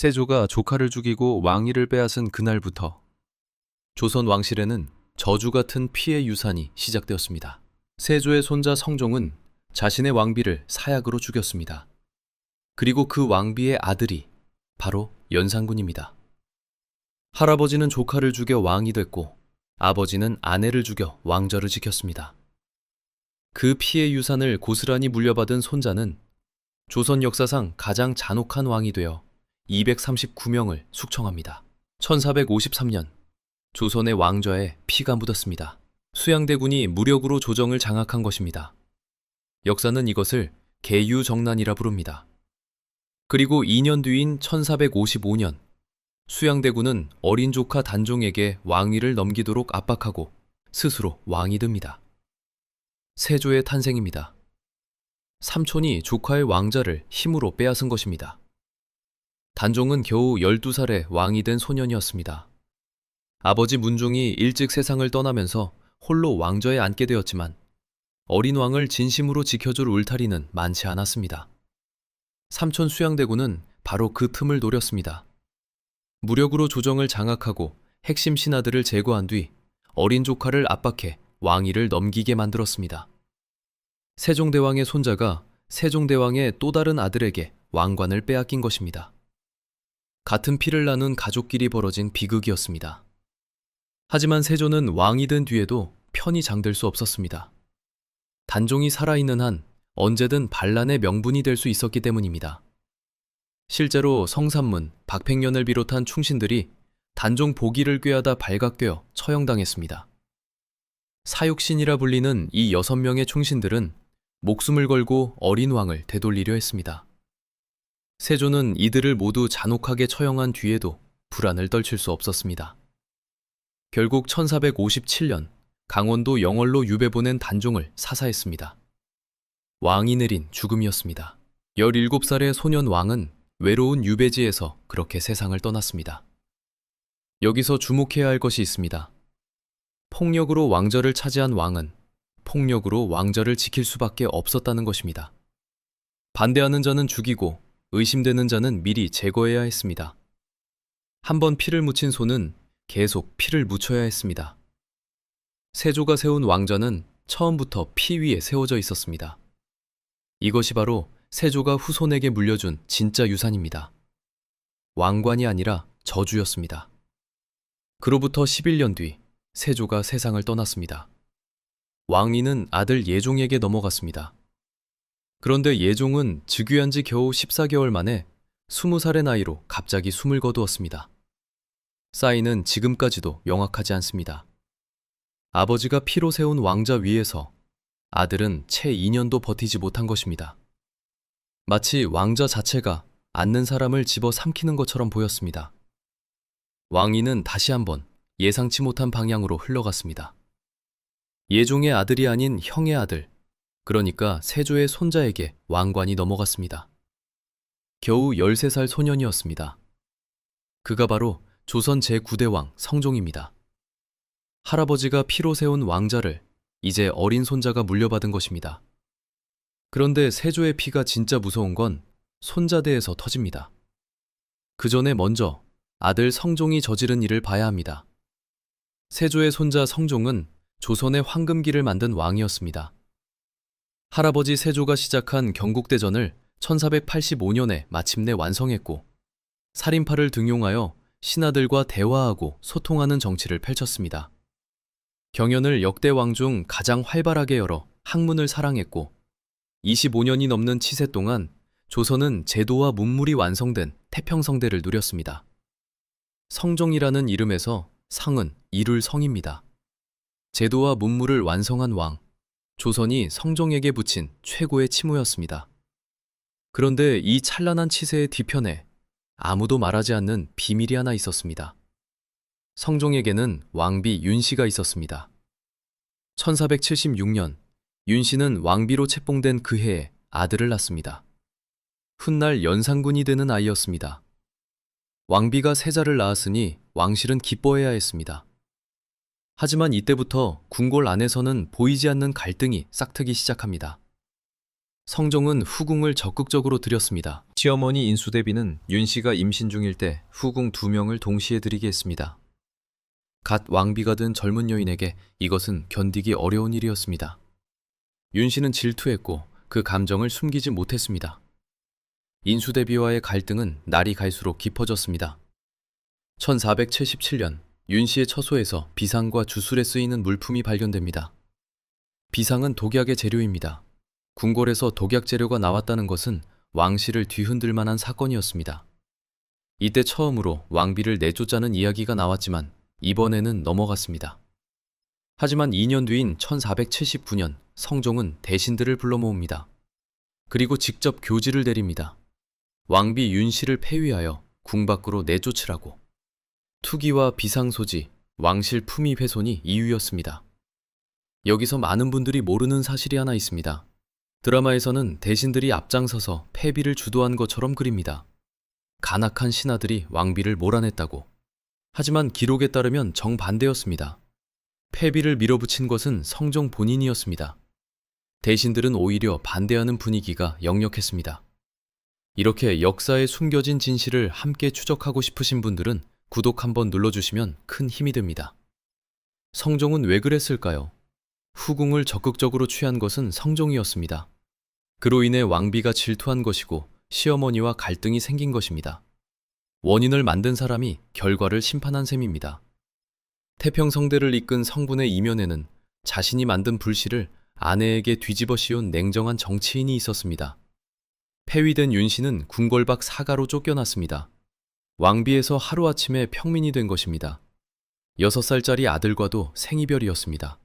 세조가 조카를 죽이고 왕위를 빼앗은 그날부터 조선 왕실에는 저주 같은 피해 유산이 시작되었습니다. 세조의 손자 성종은 자신의 왕비를 사약으로 죽였습니다. 그리고 그 왕비의 아들이 바로 연산군입니다. 할아버지는 조카를 죽여 왕이 됐고 아버지는 아내를 죽여 왕좌를 지켰습니다. 그 피해 유산을 고스란히 물려받은 손자는 조선 역사상 가장 잔혹한 왕이 되어 239명을 숙청합니다. 1453년 조선의 왕좌에 피가 묻었습니다. 수양대군이 무력으로 조정을 장악한 것입니다. 역사는 이것을 계유정난이라 부릅니다. 그리고 2년 뒤인 1455년 수양대군은 어린 조카 단종에게 왕위를 넘기도록 압박하고 스스로 왕이 됩니다. 세조의 탄생입니다. 삼촌이 조카의 왕좌를 힘으로 빼앗은 것입니다. 단종은 겨우 12살에 왕이 된 소년이었습니다. 아버지 문종이 일찍 세상을 떠나면서 홀로 왕좌에 앉게 되었지만 어린 왕을 진심으로 지켜줄 울타리는 많지 않았습니다. 삼촌 수양대군은 바로 그 틈을 노렸습니다. 무력으로 조정을 장악하고 핵심 신하들을 제거한 뒤 어린 조카를 압박해 왕위를 넘기게 만들었습니다. 세종대왕의 손자가 세종대왕의 또 다른 아들에게 왕관을 빼앗긴 것입니다. 같은 피를 나눈 가족끼리 벌어진 비극이었습니다. 하지만 세조는 왕이 된 뒤에도 편히 장될 수 없었습니다. 단종이 살아있는 한 언제든 반란의 명분이 될 수 있었기 때문입니다. 실제로 성삼문, 박팽년을 비롯한 충신들이 단종 보기를 꾀하다 발각되어 처형당했습니다. 사육신이라 불리는 이 6명의 충신들은 목숨을 걸고 어린 왕을 되돌리려 했습니다. 세조는 이들을 모두 잔혹하게 처형한 뒤에도 불안을 떨칠 수 없었습니다. 결국 1457년 강원도 영월로 유배 보낸 단종을 사사했습니다. 왕이 내린 죽음이었습니다. 17살의 소년 왕은 외로운 유배지에서 그렇게 세상을 떠났습니다. 여기서 주목해야 할 것이 있습니다. 폭력으로 왕좌를 차지한 왕은 폭력으로 왕좌를 지킬 수밖에 없었다는 것입니다. 반대하는 자는 죽이고 의심되는 자는 미리 제거해야 했습니다. 한번 피를 묻힌 소는 계속 피를 묻혀야 했습니다. 세조가 세운 왕좌는 처음부터 피 위에 세워져 있었습니다. 이것이 바로 세조가 후손에게 물려준 진짜 유산입니다. 왕관이 아니라 저주였습니다. 그로부터 11년 뒤 세조가 세상을 떠났습니다. 왕위는 아들 예종에게 넘어갔습니다. 그런데 예종은 즉위한 지 겨우 14개월 만에 20살의 나이로 갑자기 숨을 거두었습니다. 사인은 지금까지도 명확하지 않습니다. 아버지가 피로 세운 왕좌 위에서 아들은 채 2년도 버티지 못한 것입니다. 마치 왕좌 자체가 앉는 사람을 집어 삼키는 것처럼 보였습니다. 왕위는 다시 한번 예상치 못한 방향으로 흘러갔습니다. 예종의 아들이 아닌 형의 아들, 그러니까 세조의 손자에게 왕관이 넘어갔습니다. 겨우 13살 소년이었습니다. 그가 바로 조선 제9대왕 성종입니다. 할아버지가 피로 세운 왕좌를 이제 어린 손자가 물려받은 것입니다. 그런데 세조의 피가 진짜 무서운 건 손자대에서 터집니다. 그 전에 먼저 아들 성종이 저지른 일을 봐야 합니다. 세조의 손자 성종은 조선의 황금기를 만든 왕이었습니다. 할아버지 세조가 시작한 경국대전을 1485년에 마침내 완성했고 살인파를 등용하여 신하들과 대화하고 소통하는 정치를 펼쳤습니다. 경연을 역대 왕 중 가장 활발하게 열어 학문을 사랑했고 25년이 넘는 치세 동안 조선은 제도와 문물이 완성된 태평성대를 누렸습니다. 성종이라는 이름에서 성은 이룰 성입니다. 제도와 문물을 완성한 왕, 조선이 성종에게 붙인 최고의 칭호였습니다. 그런데 이 찬란한 치세의 뒤편에 아무도 말하지 않는 비밀이 하나 있었습니다. 성종에게는 왕비 윤씨가 있었습니다. 1476년 윤씨는 왕비로 책봉된 그 해에 아들을 낳습니다. 훗날 연산군이 되는 아이였습니다. 왕비가 세자를 낳았으니 왕실은 기뻐해야 했습니다. 하지만 이때부터 궁궐 안에서는 보이지 않는 갈등이 싹트기 시작합니다. 성종은 후궁을 적극적으로 들였습니다. 시어머니 인수대비는 윤 씨가 임신 중일 때 후궁 2명을 동시에 들이게 했습니다. 갓 왕비가 된 젊은 여인에게 이것은 견디기 어려운 일이었습니다. 윤 씨는 질투했고 그 감정을 숨기지 못했습니다. 인수대비와의 갈등은 날이 갈수록 깊어졌습니다. 1477년 윤 씨의 처소에서 비상과 주술에 쓰이는 물품이 발견됩니다. 비상은 독약의 재료입니다. 궁궐에서 독약 재료가 나왔다는 것은 왕실을 뒤흔들 만한 사건이었습니다. 이때 처음으로 왕비를 내쫓자는 이야기가 나왔지만 이번에는 넘어갔습니다. 하지만 2년 뒤인 1479년 성종은 대신들을 불러 모읍니다. 그리고 직접 교지를 내립니다. 왕비 윤 씨를 폐위하여 궁 밖으로 내쫓으라고. 투기와 비상소지, 왕실 품위 훼손이 이유였습니다. 여기서 많은 분들이 모르는 사실이 하나 있습니다. 드라마에서는 대신들이 앞장서서 폐비를 주도한 것처럼 그립니다. 간악한 신하들이 왕비를 몰아냈다고. 하지만 기록에 따르면 정반대였습니다. 폐비를 밀어붙인 것은 성종 본인이었습니다. 대신들은 오히려 반대하는 분위기가 역력했습니다. 이렇게 역사에 숨겨진 진실을 함께 추적하고 싶으신 분들은 구독 한번 눌러주시면 큰 힘이 됩니다. 성종은 왜 그랬을까요? 후궁을 적극적으로 취한 것은 성종이었습니다. 그로 인해 왕비가 질투한 것이고 시어머니와 갈등이 생긴 것입니다. 원인을 만든 사람이 결과를 심판한 셈입니다. 태평성대를 이끈 성군의 이면에는 자신이 만든 불씨를 아내에게 뒤집어 씌운 냉정한 정치인이 있었습니다. 폐위된 윤 씨는 궁궐 밖 사가로 쫓겨났습니다. 왕비에서 하루아침에 평민이 된 것입니다. 6살짜리 아들과도 생이별이었습니다.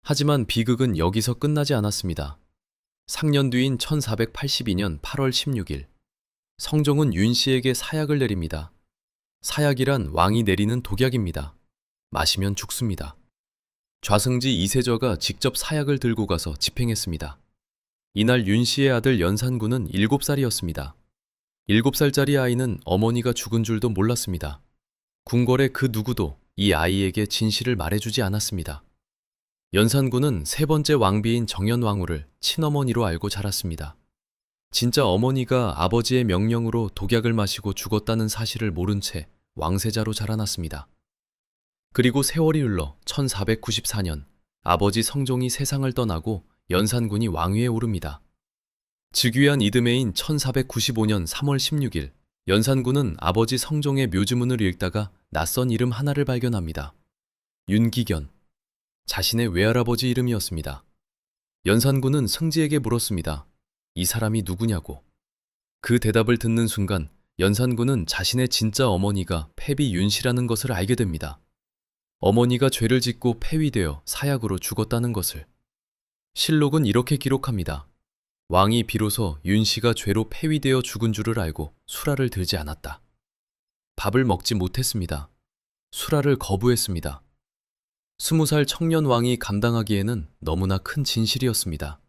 하지만 비극은 여기서 끝나지 않았습니다. 상년 뒤인 1482년 8월 16일, 성종은 윤 씨에게 사약을 내립니다. 사약이란 왕이 내리는 독약입니다. 마시면 죽습니다. 좌승지 이세저가 직접 사약을 들고 가서 집행했습니다. 이날 윤 씨의 아들 연산군은 7살이었습니다. 7살짜리 아이는 어머니가 죽은 줄도 몰랐습니다. 궁궐의 그 누구도 이 아이에게 진실을 말해주지 않았습니다. 연산군은 3번째 왕비인 정현왕후를 친어머니로 알고 자랐습니다. 진짜 어머니가 아버지의 명령으로 독약을 마시고 죽었다는 사실을 모른 채 왕세자로 자라났습니다. 그리고 세월이 흘러 1494년 아버지 성종이 세상을 떠나고 연산군이 왕위에 오릅니다. 즉위한 이듬해인 1495년 3월 16일, 연산군은 아버지 성종의 묘지문을 읽다가 낯선 이름 하나를 발견합니다. 윤기견. 자신의 외할아버지 이름이었습니다. 연산군은 승지에게 물었습니다. 이 사람이 누구냐고. 그 대답을 듣는 순간 연산군은 자신의 진짜 어머니가 폐비 윤씨라는 것을 알게 됩니다. 어머니가 죄를 짓고 폐위되어 사약으로 죽었다는 것을. 실록은 이렇게 기록합니다. 왕이 비로소 윤씨가 죄로 폐위되어 죽은 줄을 알고 수라를 들지 않았다. 밥을 먹지 못했습니다. 수라를 거부했습니다. 20살 청년 왕이 감당하기에는 너무나 큰 진실이었습니다.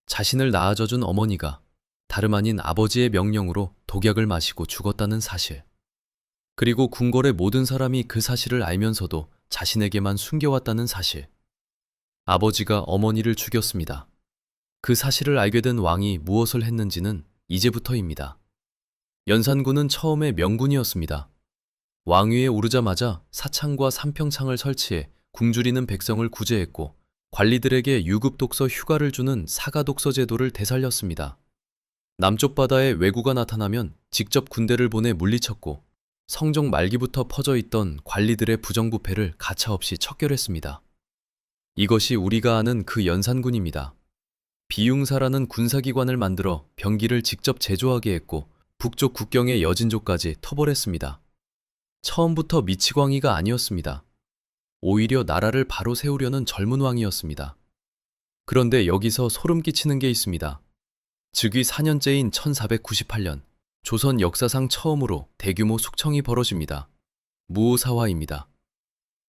자신을 낳아줘준 어머니가 다름 아닌 아버지의 명령으로 독약을 마시고 죽었다는 사실. 그리고 궁궐의 모든 사람이 그 사실을 알면서도 자신에게만 숨겨왔다는 사실. 아버지가 어머니를 죽였습니다. 그 사실을 알게 된 왕이 무엇을 했는지는 이제부터입니다. 연산군은 처음에 명군이었습니다. 왕위에 오르자마자 사창과 삼평창을 설치해 굶주리는 백성을 구제했고 관리들에게 유급 독서 휴가를 주는 사가 독서 제도를 되살렸습니다. 남쪽 바다에 왜구가 나타나면 직접 군대를 보내 물리쳤고 성종 말기부터 퍼져 있던 관리들의 부정부패를 가차없이 척결했습니다. 이것이 우리가 아는 그 연산군입니다. 비융사라는 군사기관을 만들어 병기를 직접 제조하게 했고 북쪽 국경의 여진족까지 터벌했습니다. 처음부터 미치광이가 아니었습니다. 오히려 나라를 바로 세우려는 젊은 왕이었습니다. 그런데 여기서 소름 끼치는 게 있습니다. 즉위 4년째인 1498년, 조선 역사상 처음으로 대규모 숙청이 벌어집니다. 무오사화입니다.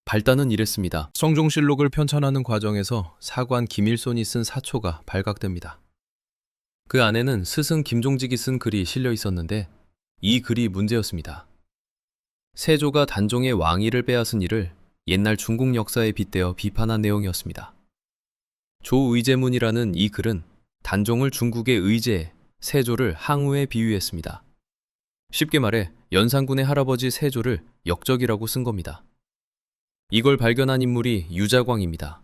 발단은 이랬습니다. 성종실록을 편찬하는 과정에서 사관 김일손이 쓴 사초가 발각됩니다. 그 안에는 스승 김종직이 쓴 글이 실려 있었는데 이 글이 문제였습니다. 세조가 단종의 왕위를 빼앗은 일을 옛날 중국 역사에 빗대어 비판한 내용이었습니다. 조의제문이라는 이 글은 단종을 중국에 의제해 세조를 항우에 비유했습니다. 쉽게 말해 연산군의 할아버지 세조를 역적이라고 쓴 겁니다. 이걸 발견한 인물이 유자광입니다.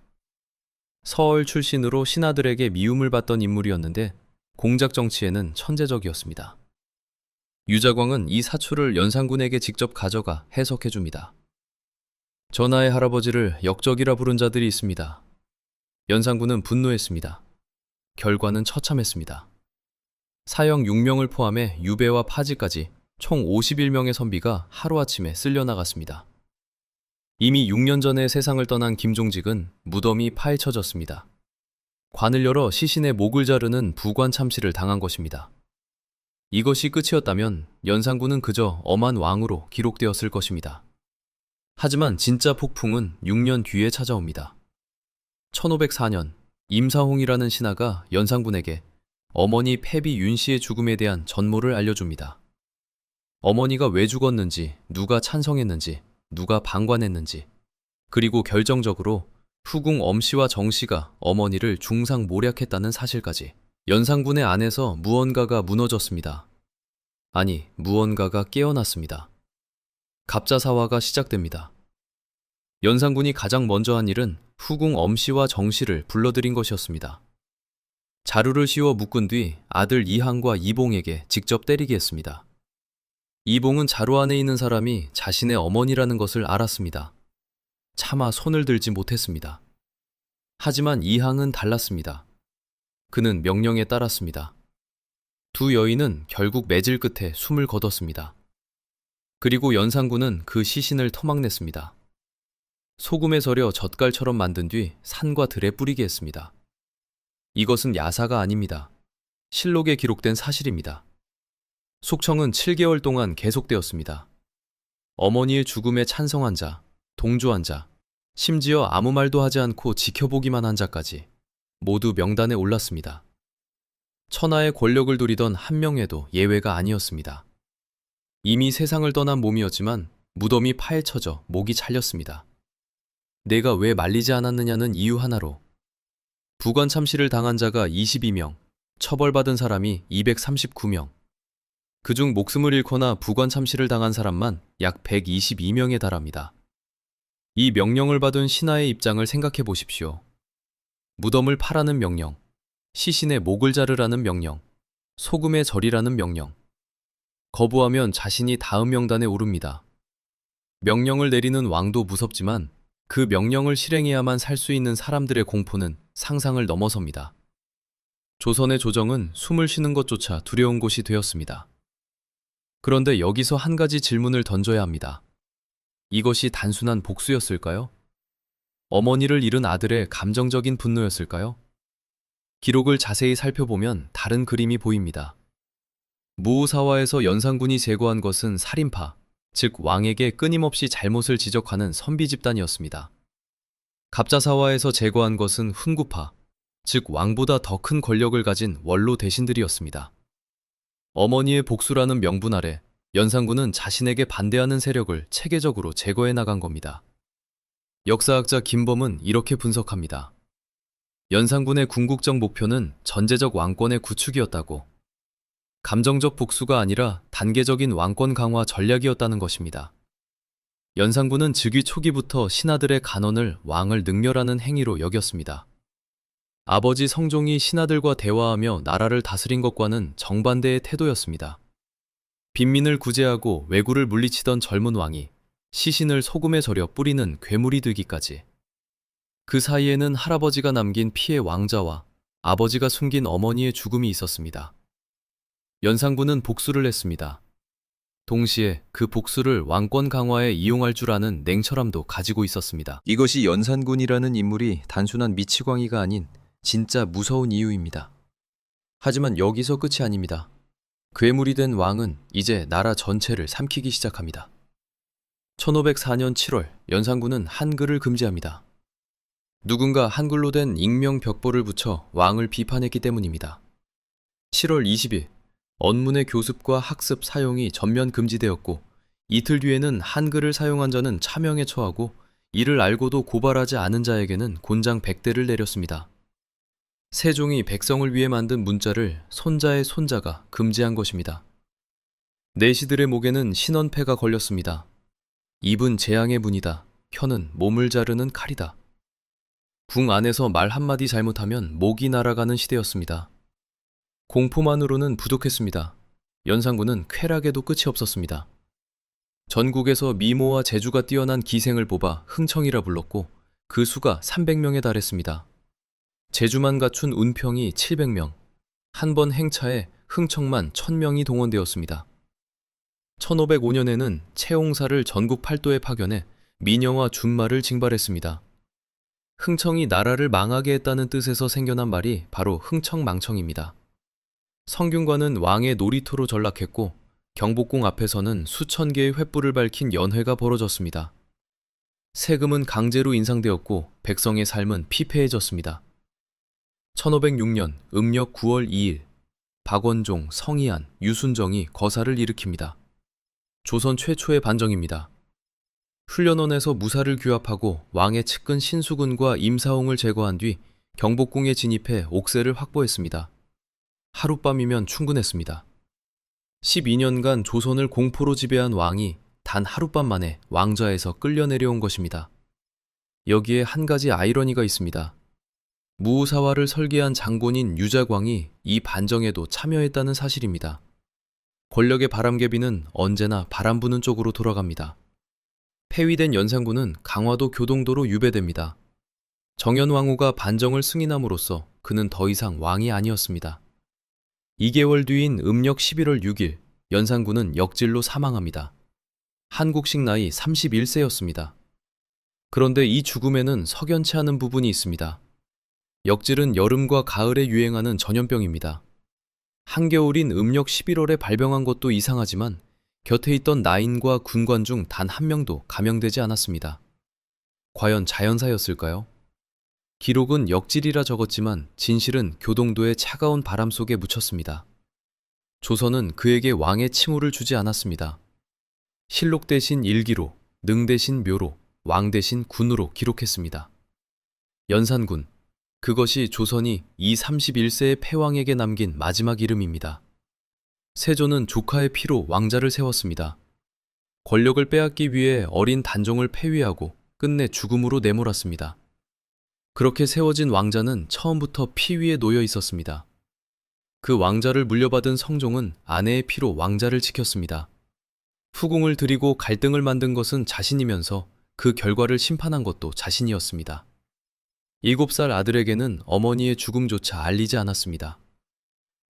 서울 출신으로 신하들에게 미움을 받던 인물이었는데 공작 정치에는 천재적이었습니다. 유자광은 이 사초를 연산군에게 직접 가져가 해석해줍니다. 전하의 할아버지를 역적이라 부른 자들이 있습니다. 연산군은 분노했습니다. 결과는 처참했습니다. 사형 6명을 포함해 유배와 파지까지 총 51명의 선비가 하루아침에 쓸려나갔습니다. 이미 6년 전에 세상을 떠난 김종직은 무덤이 파헤쳐졌습니다. 관을 열어 시신의 목을 자르는 부관 참시를 당한 것입니다. 이것이 끝이었다면 연산군은 그저 엄한 왕으로 기록되었을 것입니다. 하지만 진짜 폭풍은 6년 뒤에 찾아옵니다. 1504년 임사홍이라는 신하가 연산군에게 어머니 패비 윤씨의 죽음에 대한 전모를 알려줍니다. 어머니가 왜 죽었는지, 누가 찬성했는지, 누가 방관했는지, 그리고 결정적으로 후궁 엄씨와 정씨가 어머니를 중상 모략했다는 사실까지. 연산군의 안에서 무언가가 무너졌습니다. 아니, 무언가가 깨어났습니다. 갑자사화가 시작됩니다. 연산군이 가장 먼저 한 일은 후궁 엄씨와 정씨를 불러들인 것이었습니다. 자루를 씌워 묶은 뒤 아들 이항과 이봉에게 직접 때리게 했습니다. 이봉은 자루 안에 있는 사람이 자신의 어머니라는 것을 알았습니다. 차마 손을 들지 못했습니다. 하지만 이항은 달랐습니다. 그는 명령에 따랐습니다. 두 여인은 결국 매질 끝에 숨을 거뒀습니다. 그리고 연산군은 그 시신을 토막냈습니다. 소금에 절여 젓갈처럼 만든 뒤 산과 들에 뿌리게 했습니다. 이것은 야사가 아닙니다. 실록에 기록된 사실입니다. 속청은 7개월 동안 계속되었습니다. 어머니의 죽음에 찬성한 자, 동조한 자, 심지어 아무 말도 하지 않고 지켜보기만 한 자까지 모두 명단에 올랐습니다. 천하의 권력을 누리던 한 명에도 예외가 아니었습니다. 이미 세상을 떠난 몸이었지만 무덤이 파헤쳐져 목이 잘렸습니다. 내가 왜 말리지 않았느냐는 이유 하나로 부관 참시를 당한 자가 22명, 처벌받은 사람이 239명, 그중 목숨을 잃거나 부관 참시를 당한 사람만 약 122명에 달합니다. 이 명령을 받은 신하의 입장을 생각해 보십시오. 무덤을 파라는 명령, 시신의 목을 자르라는 명령, 소금에 절이라는 명령. 거부하면 자신이 다음 명단에 오릅니다. 명령을 내리는 왕도 무섭지만 그 명령을 실행해야만 살 수 있는 사람들의 공포는 상상을 넘어섭니다. 조선의 조정은 숨을 쉬는 것조차 두려운 곳이 되었습니다. 그런데 여기서 한 가지 질문을 던져야 합니다. 이것이 단순한 복수였을까요? 어머니를 잃은 아들의 감정적인 분노였을까요? 기록을 자세히 살펴보면 다른 그림이 보입니다. 무우사화에서 연산군이 제거한 것은 살인파, 즉 왕에게 끊임없이 잘못을 지적하는 선비 집단이었습니다. 갑자사화에서 제거한 것은 훈구파, 즉 왕보다 더 큰 권력을 가진 원로 대신들이었습니다. 어머니의 복수라는 명분 아래 연산군은 자신에게 반대하는 세력을 체계적으로 제거해 나간 겁니다. 역사학자 김범은 이렇게 분석합니다. 연산군의 궁극적 목표는 전제적 왕권의 구축이었다고. 감정적 복수가 아니라 단계적인 왕권 강화 전략이었다는 것입니다. 연산군은 즉위 초기부터 신하들의 간언을 왕을 능멸하는 행위로 여겼습니다. 아버지 성종이 신하들과 대화하며 나라를 다스린 것과는 정반대의 태도였습니다. 빈민을 구제하고 왜구를 물리치던 젊은 왕이 시신을 소금에 절여 뿌리는 괴물이 되기까지. 그 사이에는 할아버지가 남긴 피해 왕자와 아버지가 숨긴 어머니의 죽음이 있었습니다. 연산군은 복수를 했습니다. 동시에 그 복수를 왕권 강화에 이용할 줄 아는 냉철함도 가지고 있었습니다. 이것이 연산군이라는 인물이 단순한 미치광이가 아닌 진짜 무서운 이유입니다. 하지만 여기서 끝이 아닙니다. 괴물이 된 왕은 이제 나라 전체를 삼키기 시작합니다. 1504년 7월 연산군은 한글을 금지합니다. 누군가 한글로 된 익명 벽보를 붙여 왕을 비판했기 때문입니다. 7월 20일 언문의 교습과 학습 사용이 전면 금지되었고 이틀 뒤에는 한글을 사용한 자는 차명에 처하고 이를 알고도 고발하지 않은 자에게는 곤장 100대를 내렸습니다. 세종이 백성을 위해 만든 문자를 손자의 손자가 금지한 것입니다. 내시들의 목에는 신원패가 걸렸습니다. 입은 재앙의 문이다. 혀는 몸을 자르는 칼이다. 궁 안에서 말 한마디 잘못하면 목이 날아가는 시대였습니다. 공포만으로는 부족했습니다. 연산군은 쾌락에도 끝이 없었습니다. 전국에서 미모와 재주가 뛰어난 기생을 뽑아 흥청이라 불렀고 그 수가 300명에 달했습니다. 재주만 갖춘 운평이 700명, 한 번 행차에 흥청만 1000명이 동원되었습니다. 1505년에는 채홍사를 전국 팔도에 파견해 민영과 준마를 징발했습니다. 흥청이 나라를 망하게 했다는 뜻에서 생겨난 말이 바로 흥청망청입니다. 성균관은 왕의 놀이터로 전락했고 경복궁 앞에서는 수천 개의 횃불을 밝힌 연회가 벌어졌습니다. 세금은 강제로 인상되었고 백성의 삶은 피폐해졌습니다. 1506년 음력 9월 2일 박원종, 성희안, 유순정이 거사를 일으킵니다. 조선 최초의 반정입니다. 훈련원에서 무사를 규합하고 왕의 측근 신수군과 임사홍을 제거한 뒤 경복궁에 진입해 옥새를 확보했습니다. 하룻밤이면 충분했습니다. 12년간 조선을 공포로 지배한 왕이 단 하룻밤 만에 왕좌에서 끌려 내려온 것입니다. 여기에 한 가지 아이러니가 있습니다. 무우사화를 설계한 장본인 유자광이 이 반정에도 참여했다는 사실입니다. 권력의 바람개비는 언제나 바람 부는 쪽으로 돌아갑니다. 폐위된 연산군은 강화도 교동도로 유배됩니다. 정현왕후가 반정을 승인함으로써 그는 더 이상 왕이 아니었습니다. 2개월 뒤인 음력 11월 6일 연산군은 역질로 사망합니다. 한국식 나이 31세였습니다. 그런데 이 죽음에는 석연치 않은 부분이 있습니다. 역질은 여름과 가을에 유행하는 전염병입니다. 한겨울인 음력 11월에 발병한 것도 이상하지만 곁에 있던 나인과 군관 중 단 한 명도 감염되지 않았습니다. 과연 자연사였을까요? 기록은 역질이라 적었지만 진실은 교동도의 차가운 바람 속에 묻혔습니다. 조선은 그에게 왕의 칭호를 주지 않았습니다. 실록 대신 일기로, 능 대신 묘로, 왕 대신 군으로 기록했습니다. 연산군, 그것이 조선이 이 31세의 패왕에게 남긴 마지막 이름입니다. 세조는 조카의 피로 왕자를 세웠습니다. 권력을 빼앗기 위해 어린 단종을 폐위하고 끝내 죽음으로 내몰았습니다. 그렇게 세워진 왕자는 처음부터 피 위에 놓여 있었습니다. 그 왕자를 물려받은 성종은 아내의 피로 왕자를 지켰습니다. 후궁을 들이고 갈등을 만든 것은 자신이면서 그 결과를 심판한 것도 자신이었습니다. 7살 아들에게는 어머니의 죽음조차 알리지 않았습니다.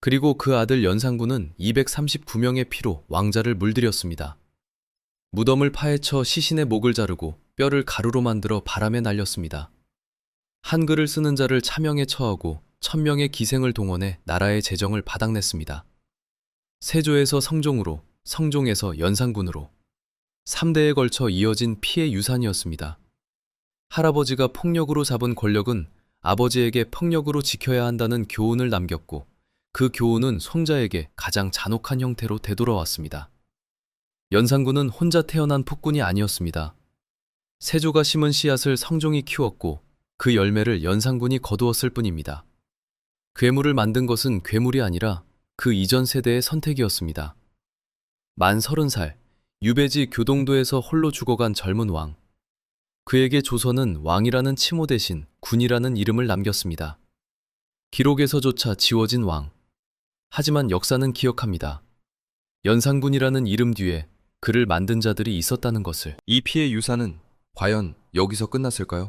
그리고 그 아들 연산군은 239명의 피로 왕자를 물들였습니다. 무덤을 파헤쳐 시신의 목을 자르고 뼈를 가루로 만들어 바람에 날렸습니다. 한글을 쓰는 자를 차명에 처하고 1000명의 기생을 동원해 나라의 재정을 바닥냈습니다. 세조에서 성종으로, 성종에서 연산군으로 3대에 걸쳐 이어진 피의 유산이었습니다. 할아버지가 폭력으로 잡은 권력은 아버지에게 폭력으로 지켜야 한다는 교훈을 남겼고 그 교훈은 손자에게 가장 잔혹한 형태로 되돌아왔습니다. 연산군은 혼자 태어난 폭군이 아니었습니다. 세조가 심은 씨앗을 성종이 키웠고 그 열매를 연산군이 거두었을 뿐입니다. 괴물을 만든 것은 괴물이 아니라 그 이전 세대의 선택이었습니다. 만 30살, 유배지 교동도에서 홀로 죽어간 젊은 왕. 그에게 조선은 왕이라는 칭호 대신 군이라는 이름을 남겼습니다. 기록에서조차 지워진 왕. 하지만 역사는 기억합니다. 연산군이라는 이름 뒤에 그를 만든 자들이 있었다는 것을. 이 피의 유산은 과연 여기서 끝났을까요?